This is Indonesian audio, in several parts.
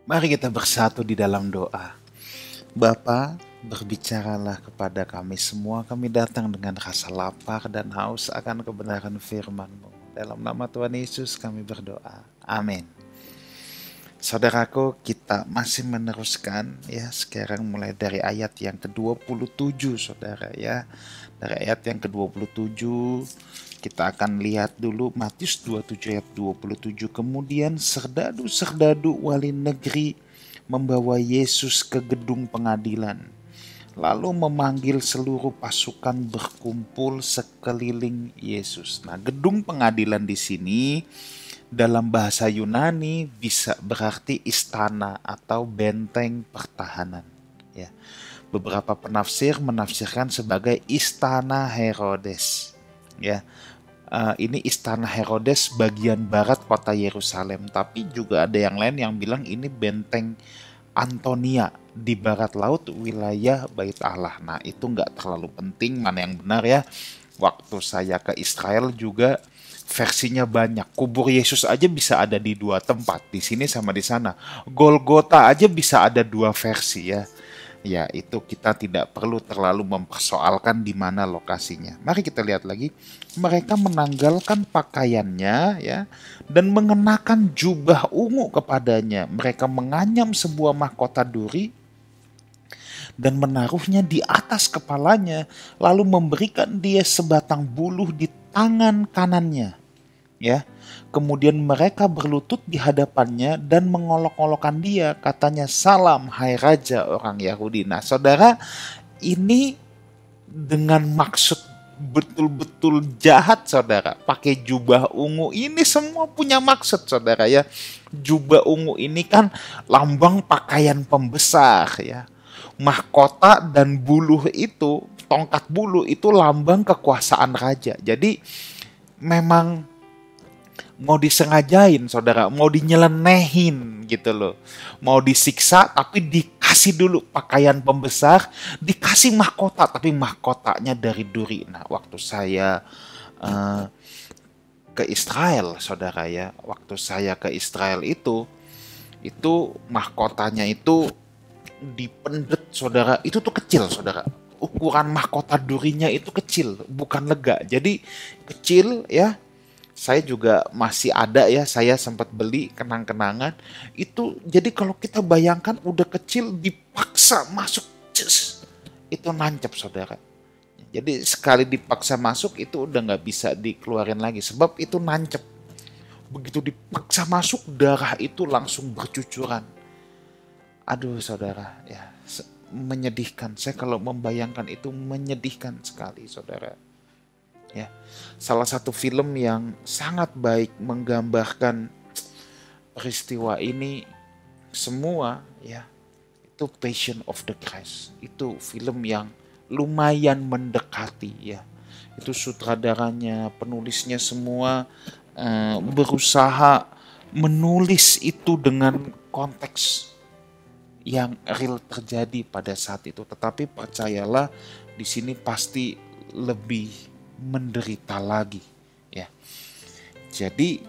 Mari kita bersatu di dalam doa. Bapa, berbicaralah kepada kami semua. Kami datang dengan rasa lapar dan haus akan kebenaran firman-Mu. Dalam nama Tuhan Yesus kami berdoa. Amin. Saudaraku, kita masih meneruskan ya sekarang mulai dari ayat yang ke-27, Saudara ya. Dari ayat yang ke-27 kita akan lihat dulu Matius 27 ayat 27. Kemudian serdadu-serdadu wali negeri membawa Yesus ke gedung pengadilan, lalu memanggil seluruh pasukan berkumpul sekeliling Yesus. Nah, gedung pengadilan di sini dalam bahasa Yunani bisa berarti istana atau benteng pertahanan. Ya, beberapa penafsir menafsirkan sebagai istana Herodes. Ya, ini istana Herodes bagian barat kota Yerusalem. Tapi juga ada yang lain yang bilang ini benteng Antonia di barat laut wilayah Bait Allah. Nah, itu nggak terlalu penting mana yang benar ya. Waktu saya ke Israel juga versinya banyak. Kubur Yesus aja bisa ada di dua tempat, di sini sama di sana. Golgota aja bisa ada dua versi ya. Ya, itu kita tidak perlu terlalu mempersoalkan di mana lokasinya. Mari kita lihat lagi. Mereka menanggalkan pakaiannya ya dan mengenakan jubah ungu kepadanya. Mereka menganyam sebuah mahkota duri dan menaruhnya di atas kepalanya, lalu memberikan dia sebatang buluh di tangan kanannya. Ya, kemudian mereka berlutut di hadapannya dan mengolok-olokkan dia, katanya, "Salam, hai raja orang Yahudi." Nah, saudara, ini dengan maksud betul-betul jahat, saudara. Pakai jubah ungu ini semua punya maksud, saudara ya. Jubah ungu ini kan lambang pakaian pembesar ya. Mahkota dan buluh itu, tongkat buluh itu lambang kekuasaan raja. Jadi memang mau disengajain, saudara, mau dinyelenehin gitu loh, mau disiksa tapi dikasih dulu pakaian pembesar, dikasih mahkota tapi mahkotanya dari duri. Nah, waktu saya uh, ke Israel, saudara ya, waktu saya ke Israel itu mahkotanya itu dipendet, saudara, itu tuh kecil, saudara. Ukuran mahkota durinya itu kecil, bukan lega. Jadi kecil ya, saya juga masih ada ya, saya sempat beli kenang-kenangan itu. Jadi kalau kita bayangkan udah kecil dipaksa masuk, itu nancep, saudara. Jadi sekali dipaksa masuk itu udah nggak bisa dikeluarin lagi sebab itu nancep. Begitu dipaksa masuk, darah itu langsung bercucuran. Aduh, saudara ya, menyedihkan. Saya kalau membayangkan itu menyedihkan sekali, saudara ya. Salah satu film yang sangat baik menggambarkan peristiwa ini semua ya, itu Passion of the Christ. Itu film yang lumayan mendekati ya. Itu sutradaranya, penulisnya semua berusaha menulis itu dengan konteks yang real terjadi pada saat itu. Tetapi percayalah, di sini pasti lebih menderita lagi ya. Jadi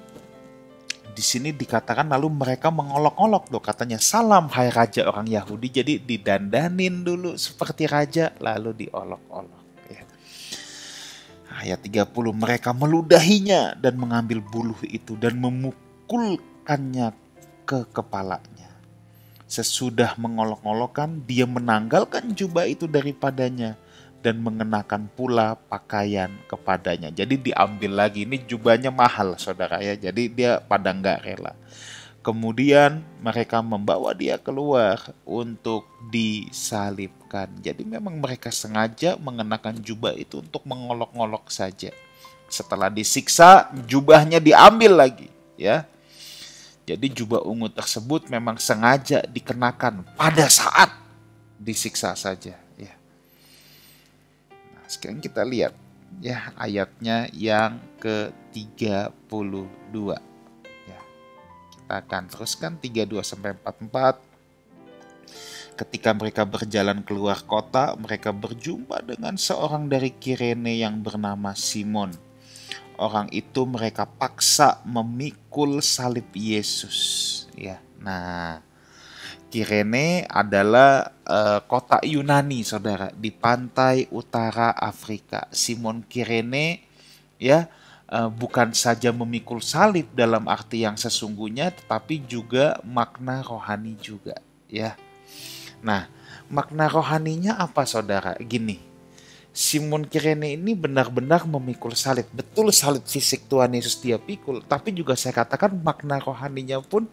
di sini dikatakan lalu mereka mengolok-olok loh, katanya, "Salam hai raja orang Yahudi." Jadi didandanin dulu seperti raja lalu diolok-olok ya. Ayat 30, mereka meludahinya dan mengambil buluh itu dan memukulkannya ke kepalanya. Sesudah mengolok-olokkan, dia menanggalkan jubah itu daripadanya dan mengenakan pula pakaian kepadanya. Jadi diambil lagi, ini jubahnya mahal, saudara ya. Jadi dia pada nggak rela. Kemudian mereka membawa dia keluar untuk disalibkan. Jadi memang mereka sengaja mengenakan jubah itu untuk mengolok-olok saja. Setelah disiksa, jubahnya diambil lagi ya. Jadi jubah ungu tersebut memang sengaja dikenakan pada saat disiksa saja ya. Nah, sekarang kita lihat ya ayatnya yang ke-32 ya. Kita akan teruskan 32 sampai 44. Ketika mereka berjalan keluar kota, mereka berjumpa dengan seorang dari Kirene yang bernama Simon. Orang itu mereka paksa memikul salib Yesus ya. Nah, Kirene adalah kota Yunani, saudara, di pantai utara Afrika. Simon Kirene ya bukan saja memikul salib dalam arti yang sesungguhnya, tetapi juga makna rohani juga, ya. Nah, makna rohaninya apa, saudara? Gini, Simon Kirene ini benar-benar memikul salib. Betul, salib fisik Tuhan Yesus dia pikul, tapi juga saya katakan makna rohaninya pun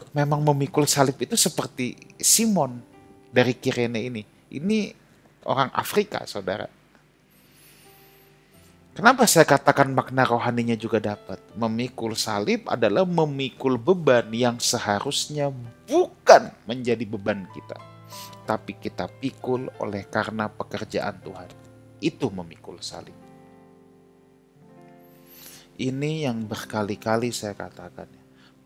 memang memikul salib itu seperti Simon dari Kirene ini. Ini orang Afrika, saudara. Kenapa saya katakan makna rohaninya juga dapat? Memikul salib adalah memikul beban yang seharusnya bukan menjadi beban kita, tapi kita pikul oleh karena pekerjaan Tuhan. Itu memikul salib. Ini yang berkali-kali saya katakan.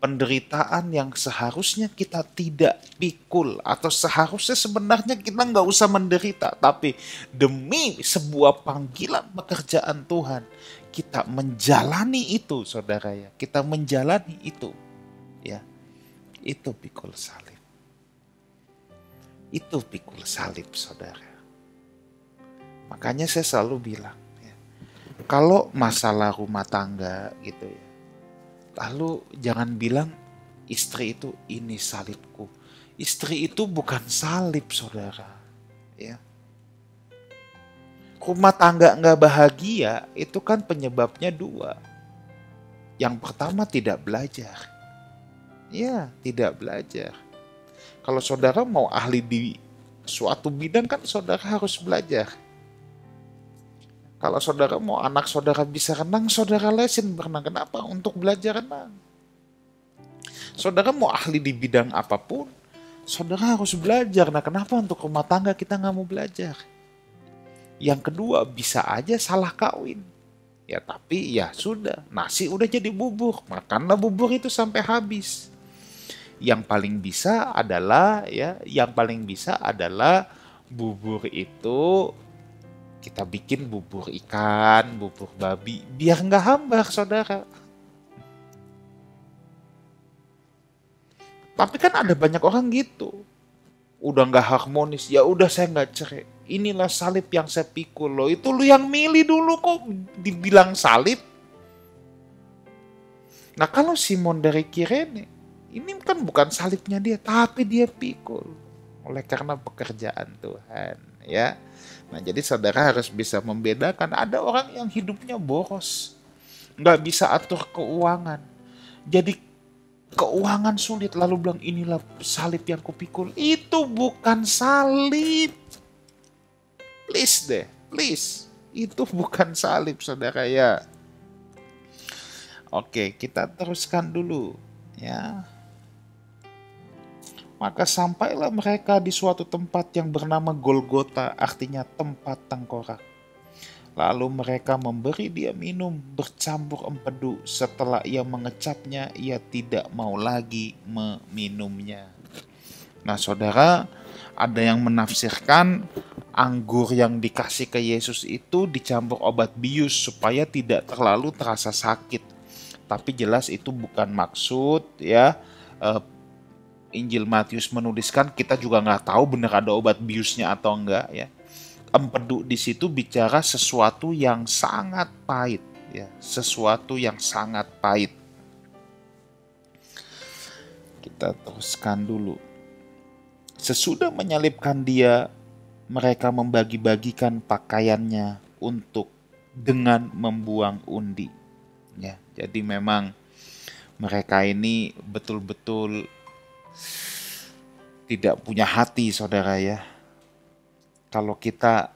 Penderitaan yang seharusnya kita tidak pikul, atau seharusnya sebenarnya kita nggak usah menderita, tapi demi sebuah panggilan pekerjaan Tuhan kita menjalani itu, saudara ya. Kita menjalani itu, ya. Itu pikul salib. Itu pikul salib, saudara. Makanya saya selalu bilang, ya, kalau masalah rumah tangga gitu ya, lalu jangan bilang istri itu ini salibku. Istri itu bukan salib, saudara. Ya. Rumah tangga nggak bahagia itu kan penyebabnya dua. Yang pertama tidak belajar. Ya, tidak belajar. Kalau saudara mau ahli di suatu bidang kan saudara harus belajar. Kalau saudara mau anak saudara bisa renang, saudara lesin berenang. Kenapa? Untuk belajar renang. Saudara mau ahli di bidang apapun, saudara harus belajar. Nah, kenapa untuk rumah tangga kita nggak mau belajar? Yang kedua, bisa aja salah kawin. Ya, tapi ya sudah, nasi udah jadi bubur. Makanlah bubur itu sampai habis. Yang paling bisa adalah bubur itu kita bikin bubur ikan, bubur babi, biar nggak hambar, saudara. Tapi kan ada banyak orang gitu. Udah nggak harmonis, ya udah saya nggak cerai. Inilah salib yang saya pikul loh. Itu lu yang milih dulu kok dibilang salib. Nah, kalau Simon dari Kirene, ini kan bukan salibnya dia, tapi dia pikul. Oleh karena pekerjaan Tuhan, ya. Nah, jadi saudara harus bisa membedakan. Ada orang yang hidupnya boros, nggak bisa atur keuangan. Jadi keuangan sulit, lalu bilang inilah salib yang kupikul. Itu bukan salib. Please deh, please. Itu bukan salib, saudara ya. Oke, kita teruskan dulu, ya. Maka sampailah mereka di suatu tempat yang bernama Golgota, artinya tempat tengkorak. Lalu mereka memberi dia minum bercampur empedu. Setelah ia mengecapnya, ia tidak mau lagi meminumnya. Nah, saudara, ada yang menafsirkan anggur yang dikasih ke Yesus itu dicampur obat bius supaya tidak terlalu terasa sakit. Tapi jelas itu bukan maksud, ya. Injil Matius menuliskan, kita juga nggak tahu benar ada obat biusnya atau enggak, ya. Empedu di situ bicara sesuatu yang sangat pahit, ya, sesuatu yang sangat pahit. Kita teruskan dulu. Sesudah menyalibkan dia, mereka membagi-bagikan pakaiannya untuk dengan membuang undi. Ya, jadi memang mereka ini betul-betul tidak punya hati, saudara ya. Kalau kita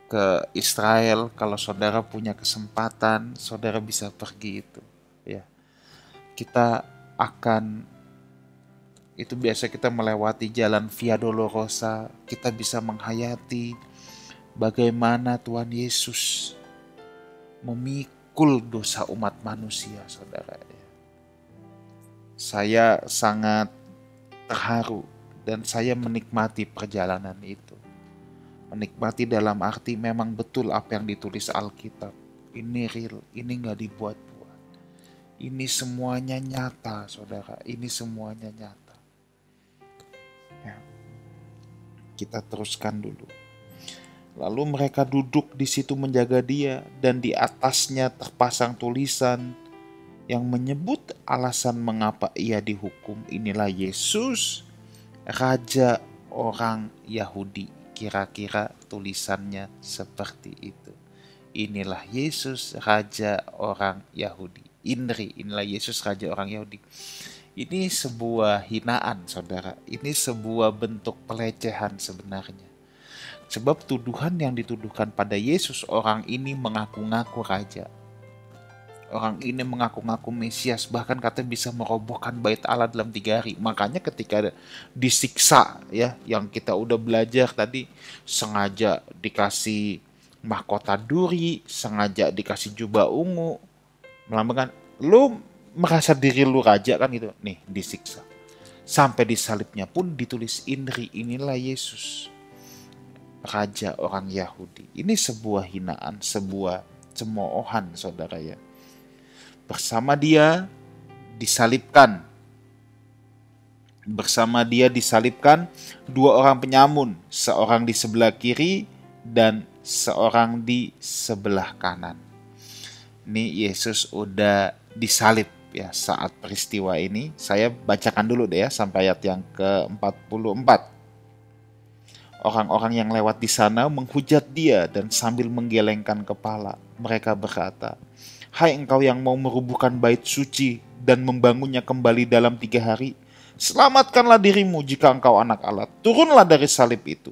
ke Israel, kalau saudara punya kesempatan, saudara bisa pergi itu, ya. Kita akan, itu biasa kita melewati jalan Via Dolorosa, kita bisa menghayati bagaimana Tuhan Yesus memikul dosa umat manusia, saudara. Saya sangat terharu dan saya menikmati perjalanan itu. Menikmati dalam arti memang betul apa yang ditulis Alkitab. Ini real, ini gak dibuat-buat. Ini semuanya nyata, saudara. Ini semuanya nyata. Ya, kita teruskan dulu. Lalu mereka duduk di situ menjaga dia, dan di atasnya terpasang tulisan yang menyebut alasan mengapa ia dihukum. Inilah Yesus, Raja orang Yahudi. Kira-kira tulisannya seperti itu. Inilah Yesus, Raja orang Yahudi. Inilah Yesus, Raja orang Yahudi. Ini sebuah hinaan, saudara. Ini sebuah bentuk pelecehan sebenarnya. Sebab tuduhan yang dituduhkan pada Yesus, orang ini mengaku-ngaku raja. Orang ini mengaku-ngaku Mesias, bahkan katanya bisa merobohkan bait Allah dalam 3 hari. Makanya ketika disiksa, ya, yang kita udah belajar tadi, sengaja dikasih mahkota duri, sengaja dikasih jubah ungu, melambangkan lu merasa diri lu raja kan gitu. Nih, disiksa. Sampai di salibnya pun ditulis INRI, inilah Yesus, Raja orang Yahudi. Ini sebuah hinaan, sebuah cemoohan, saudara ya. Bersama dia disalibkan. Bersama dia disalibkan 2 orang penyamun, seorang di sebelah kiri dan seorang di sebelah kanan. Ini Yesus udah disalib ya saat peristiwa ini. Saya bacakan dulu deh ya sampai ayat yang ke-44. Orang-orang yang lewat di sana menghujat dia dan sambil menggelengkan kepala. Mereka berkata, "Hai engkau yang mau merubuhkan bait suci dan membangunnya kembali dalam 3 hari, selamatkanlah dirimu jika engkau anak Allah. Turunlah dari salib itu."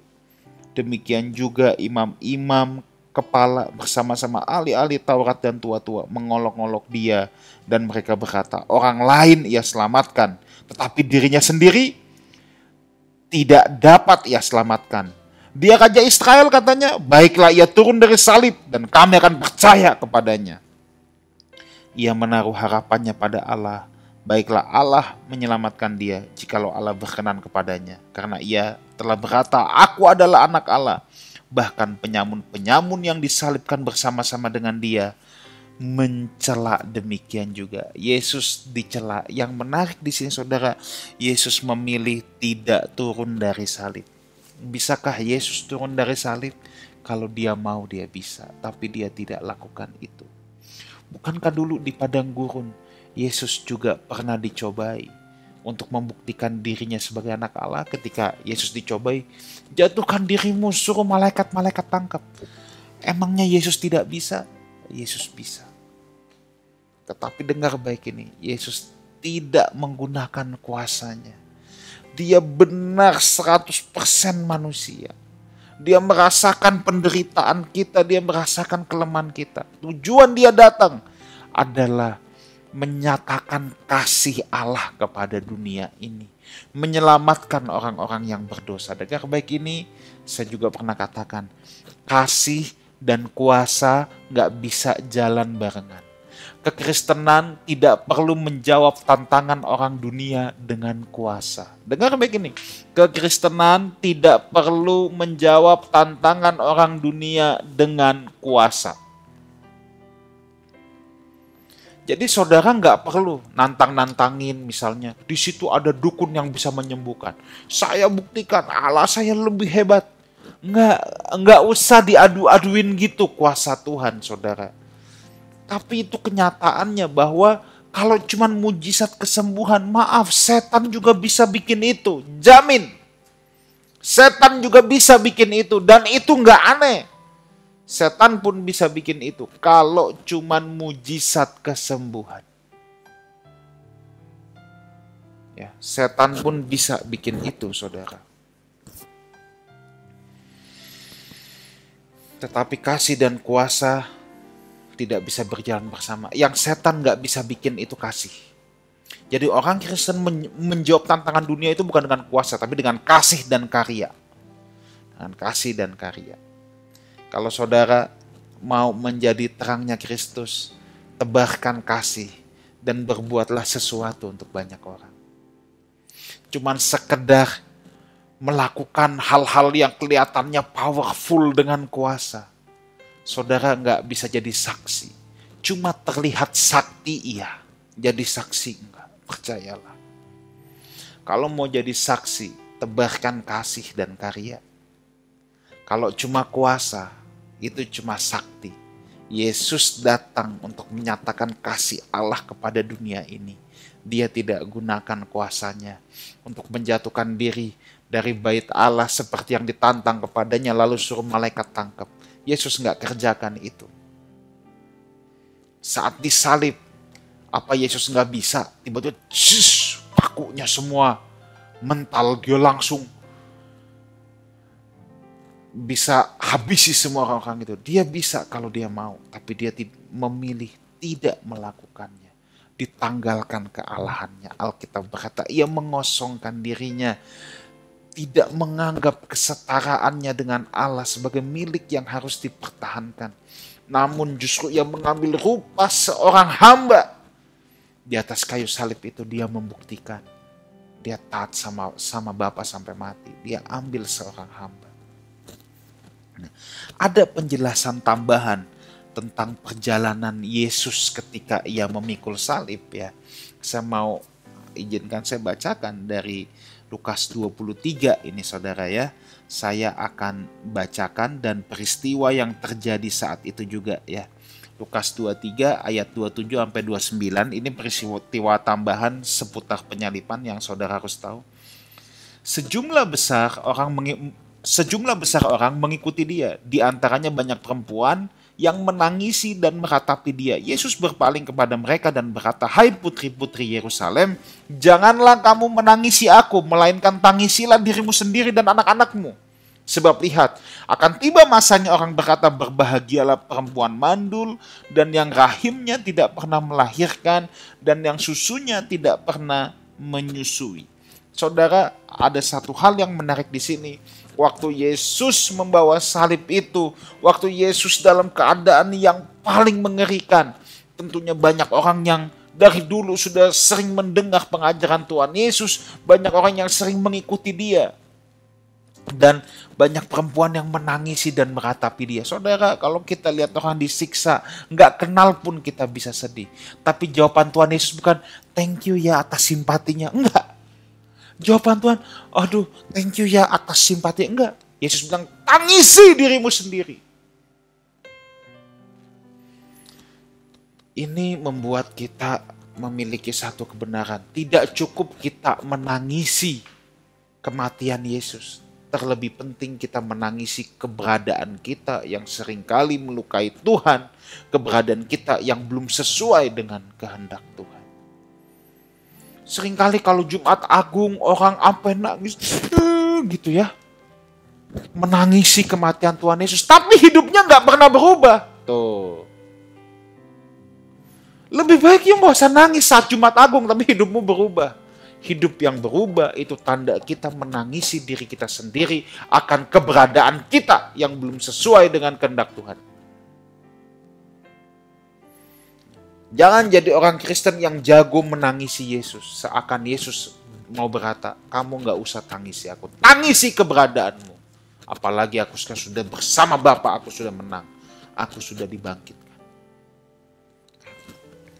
Demikian juga imam-imam kepala bersama-sama ahli-ahli Taurat dan tua-tua mengolok-olok dia, dan mereka berkata, "Orang lain ia selamatkan, tetapi dirinya sendiri tidak dapat ia selamatkan. Dia Raja Israel," katanya, "baiklah ia turun dari salib dan kami akan percaya kepadanya." Ia menaruh harapannya pada Allah. Baiklah Allah menyelamatkan dia jikalau Allah berkenan kepadanya. Karena ia telah berkata, "Aku adalah anak Allah." Bahkan penyamun-penyamun yang disalibkan bersama-sama dengan dia mencela demikian juga. Yesus dicela. Yang menarik di sini, saudara, Yesus memilih tidak turun dari salib. Bisakah Yesus turun dari salib? Kalau dia mau, dia bisa, tapi dia tidak lakukan itu. Bukankah dulu di padang gurun Yesus juga pernah dicobai untuk membuktikan dirinya sebagai anak Allah? Ketika Yesus dicobai, "Jatuhkan dirimu, suruh malaikat-malaikat tangkap." Emangnya Yesus tidak bisa? Yesus bisa. Tetapi dengar baik ini, Yesus tidak menggunakan kuasanya. Dia benar 100% manusia. Dia merasakan penderitaan kita, dia merasakan kelemahan kita. Tujuan dia datang adalah menyatakan kasih Allah kepada dunia ini. Menyelamatkan orang-orang yang berdosa. Dengar baik ini, saya juga pernah katakan, kasih dan kuasa gak bisa jalan barengan. Kekristenan tidak perlu menjawab tantangan orang dunia dengan kuasa. Dengar baik ini, kekristenan tidak perlu menjawab tantangan orang dunia dengan kuasa. Jadi saudara nggak perlu nantang-nantangin, misalnya di situ ada dukun yang bisa menyembuhkan. Saya buktikan Allah saya lebih hebat. Nggak usah diadu-aduin gitu kuasa Tuhan, saudara. Tapi itu kenyataannya bahwa kalau cuman mujizat kesembuhan, maaf, setan juga bisa bikin itu. Jamin. Setan juga bisa bikin itu. Dan itu nggak aneh. Setan pun bisa bikin itu. Kalau cuman mujizat kesembuhan. Ya, setan pun bisa bikin itu, saudara. Tetapi kasih dan kuasa tidak bisa berjalan bersama. Yang setan gak bisa bikin itu kasih. Jadi orang Kristen menjawab tantangan dunia itu bukan dengan kuasa, tapi dengan kasih dan karya. Dengan kasih dan karya. Kalau saudara mau menjadi terangnya Kristus, tebarkan kasih dan berbuatlah sesuatu untuk banyak orang. Cuman sekedar melakukan hal-hal yang kelihatannya powerful dengan kuasa, saudara nggak bisa jadi saksi. Cuma terlihat sakti jadi saksi enggak. Percayalah. Kalau mau jadi saksi, tebarkan kasih dan karya. Kalau cuma kuasa, itu cuma sakti. Yesus datang untuk menyatakan kasih Allah kepada dunia ini. Dia tidak gunakan kuasanya untuk menjatuhkan diri dari bait Allah seperti yang ditantang kepadanya lalu suruh malaikat tangkap. Yesus nggak kerjakan itu. Saat disalib, apa Yesus nggak bisa? Tiba-tiba pakunya semua mental, dia langsung bisa habisi semua orang-orang itu. Dia bisa kalau dia mau, tapi dia memilih tidak melakukannya. Ditanggalkan kealahannya. Alkitab berkata ia mengosongkan dirinya, tidak menganggap kesetaraannya dengan Allah sebagai milik yang harus dipertahankan. Namun justru ia mengambil rupa seorang hamba. Di atas kayu salib itu dia membuktikan dia taat sama Bapa sampai mati. Dia ambil seorang hamba. Nah, ada penjelasan tambahan tentang perjalanan Yesus ketika ia memikul salib ya. Saya mau izinkan saya bacakan dari Lukas 23 ini saudara ya. Saya akan bacakan dan peristiwa yang terjadi saat itu juga ya. Lukas 23 ayat 27 sampai 29 ini peristiwa tambahan seputar penyaliban yang saudara harus tahu. Sejumlah besar orang mengikuti dia, di antaranya banyak perempuan yang menangisi dan meratapi dia. Yesus berpaling kepada mereka dan berkata, "Hai putri-putri Yerusalem, janganlah kamu menangisi aku, melainkan tangisilah dirimu sendiri dan anak-anakmu. Sebab lihat, akan tiba masanya orang berkata, berbahagialah perempuan mandul dan yang rahimnya tidak pernah melahirkan dan yang susunya tidak pernah menyusui." Saudara, ada satu hal yang menarik di sini. Waktu Yesus membawa salib itu, waktu Yesus dalam keadaan yang paling mengerikan, tentunya banyak orang yang dari dulu sudah sering mendengar pengajaran Tuhan Yesus, banyak orang yang sering mengikuti dia. Dan banyak perempuan yang menangisi dan meratapi dia. Saudara, kalau kita lihat orang disiksa, nggak kenal pun kita bisa sedih. Tapi jawaban Tuhan Yesus bukan, "Thank you ya atas simpatinya." Enggak. Jawaban Tuhan, "Aduh, thank you ya atas simpati." Enggak. Yesus bilang, "Tangisi dirimu sendiri." Ini membuat kita memiliki satu kebenaran. Tidak cukup kita menangisi kematian Yesus. Terlebih penting kita menangisi keberadaan kita yang seringkali melukai Tuhan. Keberadaan kita yang belum sesuai dengan kehendak Tuhan. Seringkali kalau Jumat Agung orang sampai nangis gitu ya. Menangisi kematian Tuhan Yesus. Tapi hidupnya gak pernah berubah. Tuh. Lebih baik ya gak usah nangis saat Jumat Agung tapi hidupmu berubah. Hidup yang berubah itu tanda kita menangisi diri kita sendiri akan keberadaan kita yang belum sesuai dengan kehendak Tuhan. Jangan jadi orang Kristen yang jago menangisi Yesus. Seakan Yesus mau berkata, "Kamu gak usah tangisi aku. Tangisi keberadaanmu. Apalagi aku sudah bersama Bapa, aku sudah menang. Aku sudah dibangkitkan."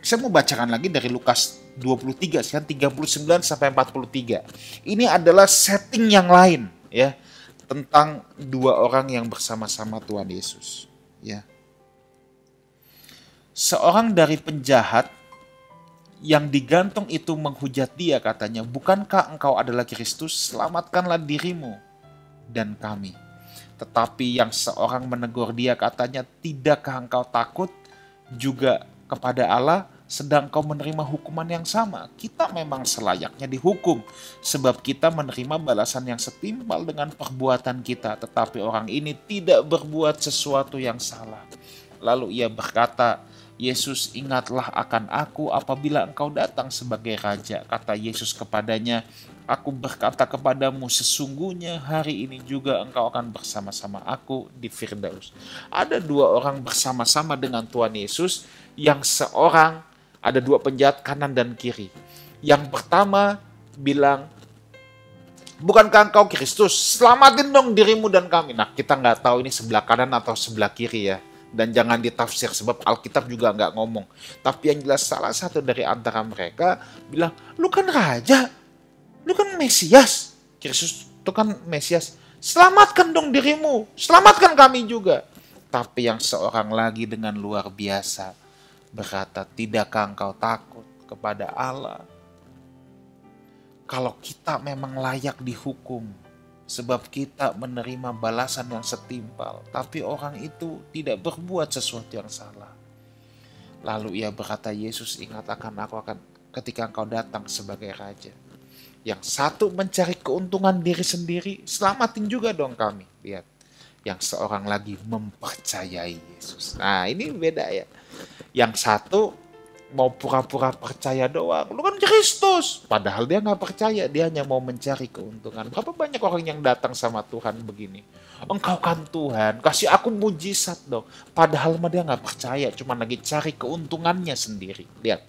Saya mau bacakan lagi dari Lukas 23, 39 sampai 43. Ini adalah setting yang lain ya, tentang dua orang yang bersama-sama Tuhan Yesus, ya. Seorang dari penjahat yang digantung itu menghujat dia, katanya, "Bukankah engkau adalah Kristus? Selamatkanlah dirimu dan kami." Tetapi yang seorang menegur dia, katanya, "Tidakkah engkau takut juga kepada Allah, sedang kau menerima hukuman yang sama? Kita memang selayaknya dihukum, sebab kita menerima balasan yang setimpal dengan perbuatan kita, tetapi orang ini tidak berbuat sesuatu yang salah." Lalu ia berkata, "Yesus, ingatlah akan aku apabila engkau datang sebagai raja." Kata Yesus kepadanya, "Aku berkata kepadamu, sesungguhnya hari ini juga engkau akan bersama-sama aku di Firdaus." Ada dua orang bersama-sama dengan Tuhan Yesus, yang seorang, ada dua penjahat kanan dan kiri. Yang pertama bilang, "Bukankah engkau Kristus? Selamatin dong dirimu dan kami." Nah, kita nggak tahu ini sebelah kanan atau sebelah kiri ya. Dan jangan ditafsir sebab Alkitab juga nggak ngomong. Tapi yang jelas salah satu dari antara mereka bilang, "Lu kan raja, lu kan Mesias." Kristus Itu kan Mesias, selamatkan dong dirimu, selamatkan kami juga. Tapi yang seorang lagi dengan luar biasa berkata, tidakkah engkau takut kepada Allah? Kalau kita memang layak dihukum, sebab kita menerima balasan yang setimpal, tapi orang itu tidak berbuat sesuatu yang salah. Lalu ia berkata, Yesus, ingat aku akan ketika engkau datang sebagai Raja. Yang satu mencari keuntungan diri sendiri, selamatin juga dong kami. Lihat, yang seorang lagi mempercayai Yesus. Nah ini beda ya. Yang satu mau pura-pura percaya doang. Lu kan Kristus. Padahal dia nggak percaya, dia hanya mau mencari keuntungan. Berapa banyak orang yang datang sama Tuhan begini. Engkau kan Tuhan, kasih aku mujizat dong. Padahal dia nggak percaya, cuma lagi cari keuntungannya sendiri. Lihat.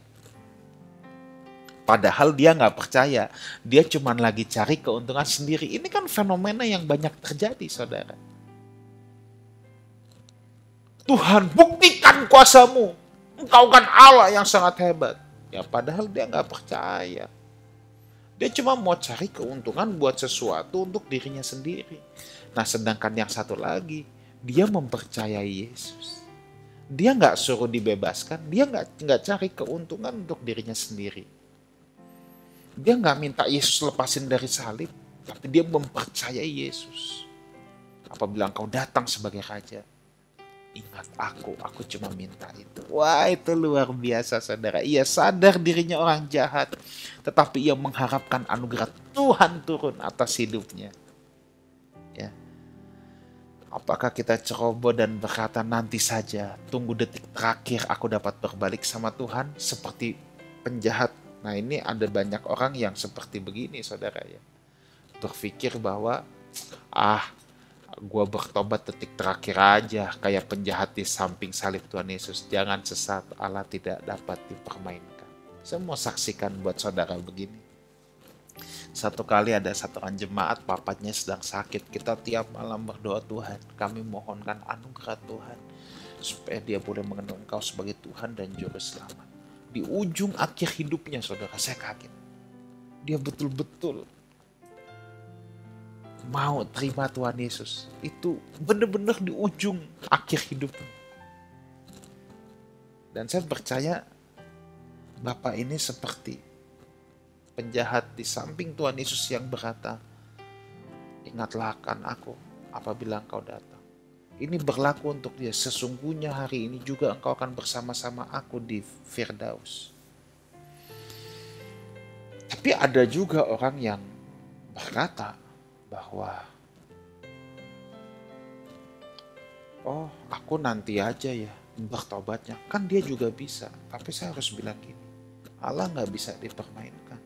Padahal dia nggak percaya, dia cuma lagi cari keuntungan sendiri. Ini kan fenomena yang banyak terjadi, saudara. Tuhan, buktikan kuasamu. Engkau kan Allah yang sangat hebat. Ya padahal dia nggak percaya. Dia cuma mau cari keuntungan buat sesuatu untuk dirinya sendiri. Nah sedangkan yang satu lagi, dia mempercayai Yesus. Dia nggak suruh dibebaskan, dia nggak cari keuntungan untuk dirinya sendiri. Dia nggak minta Yesus lepasin dari salib, tapi dia mempercayai Yesus. Apabila engkau datang sebagai Raja, ingat aku cuma minta itu. Wah itu luar biasa saudara. Ia sadar dirinya orang jahat, tetapi ia mengharapkan anugerah Tuhan turun atas hidupnya. Ya. Apakah kita ceroboh dan berkata nanti saja, tunggu detik terakhir aku dapat berbalik sama Tuhan seperti penjahat. Nah ini ada banyak orang yang seperti begini saudara ya. Berpikir bahwa gue bertobat detik terakhir aja kayak penjahat di samping salib Tuhan Yesus. Jangan sesat, Allah tidak dapat dipermainkan. Saya mau saksikan buat saudara begini. Satu kali ada satu orang jemaat, papanya sedang sakit. Kita tiap malam berdoa, Tuhan kami mohonkan anugerah Tuhan supaya dia boleh mengenal Engkau sebagai Tuhan dan Juru Selamat. Di ujung akhir hidupnya saudara, saya kaget. Dia betul-betul mau terima Tuhan Yesus. Itu benar-benar di ujung akhir hidupnya. Dan saya percaya Bapak ini seperti penjahat di samping Tuhan Yesus yang berkata, ingatlah akan aku apabila engkau datang. Ini berlaku untuk dia. Sesungguhnya hari ini juga engkau akan bersama-sama aku di Firdaus. Tapi ada juga orang yang berkata bahwa aku nanti aja ya bertobatnya. Kan dia juga bisa. Tapi saya harus bilang gini, Allah gak bisa dipermainkan.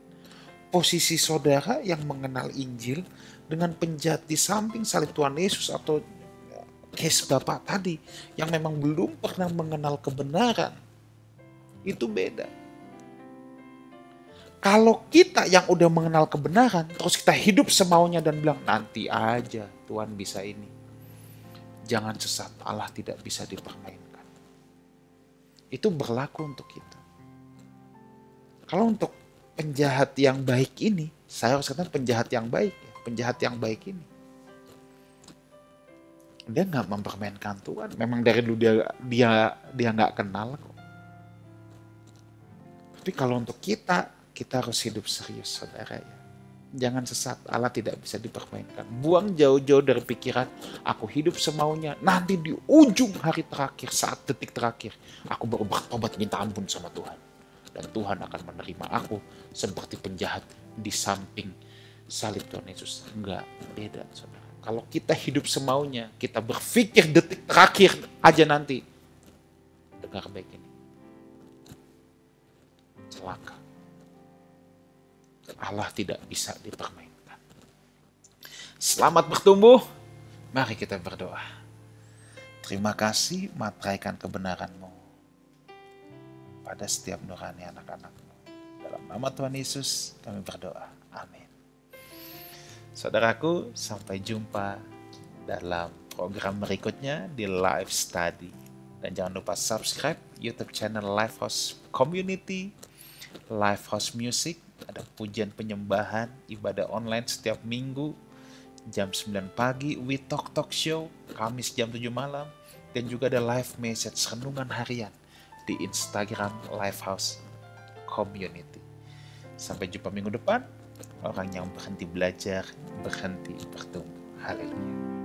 Posisi saudara yang mengenal Injil dengan penjahat di samping salib Tuhan Yesus, atau case Bapak tadi yang memang belum pernah mengenal kebenaran, itu beda. Kalau kita yang udah mengenal kebenaran, terus kita hidup semaunya dan bilang, nanti aja Tuhan bisa ini. Jangan sesat, Allah tidak bisa dipermainkan. Itu berlaku untuk kita. Kalau untuk penjahat yang baik ini, saya harus katakan penjahat yang baik. Penjahat yang baik ini, dia nggak mempermainkan Tuhan. Memang dari dulu dia nggak kenal kok. Tapi kalau untuk kita harus hidup serius saudara ya. Jangan sesat, Allah tidak bisa dipermainkan. Buang jauh-jauh dari pikiran, aku hidup semaunya. Nanti di ujung hari terakhir, saat detik terakhir, aku baru bertobat minta ampun sama Tuhan. Dan Tuhan akan menerima aku seperti penjahat di samping salib Tuhan Yesus. Enggak, beda saudara. Kalau kita hidup semaunya, kita berpikir detik terakhir aja nanti. Dengar baik ini. Celaka. Allah tidak bisa dipermainkan. Selamat bertumbuh. Mari kita berdoa. Terima kasih materaikan kebenaran-Mu pada setiap nurani anak-anak-Mu. Dalam nama Tuhan Yesus kami berdoa. Amin. Saudaraku, sampai jumpa dalam program berikutnya di Live Study. Dan jangan lupa subscribe YouTube channel Lifehouse Community, Lifehouse Music. Ada pujian penyembahan, ibadah online setiap minggu. jam 9 pagi We Talk Talk Show, Kamis jam 7 malam, dan juga ada live message renungan harian di Instagram Lifehouse Community. Sampai jumpa minggu depan, orang yang berhenti belajar, berhenti bertumbuh. Haleluya.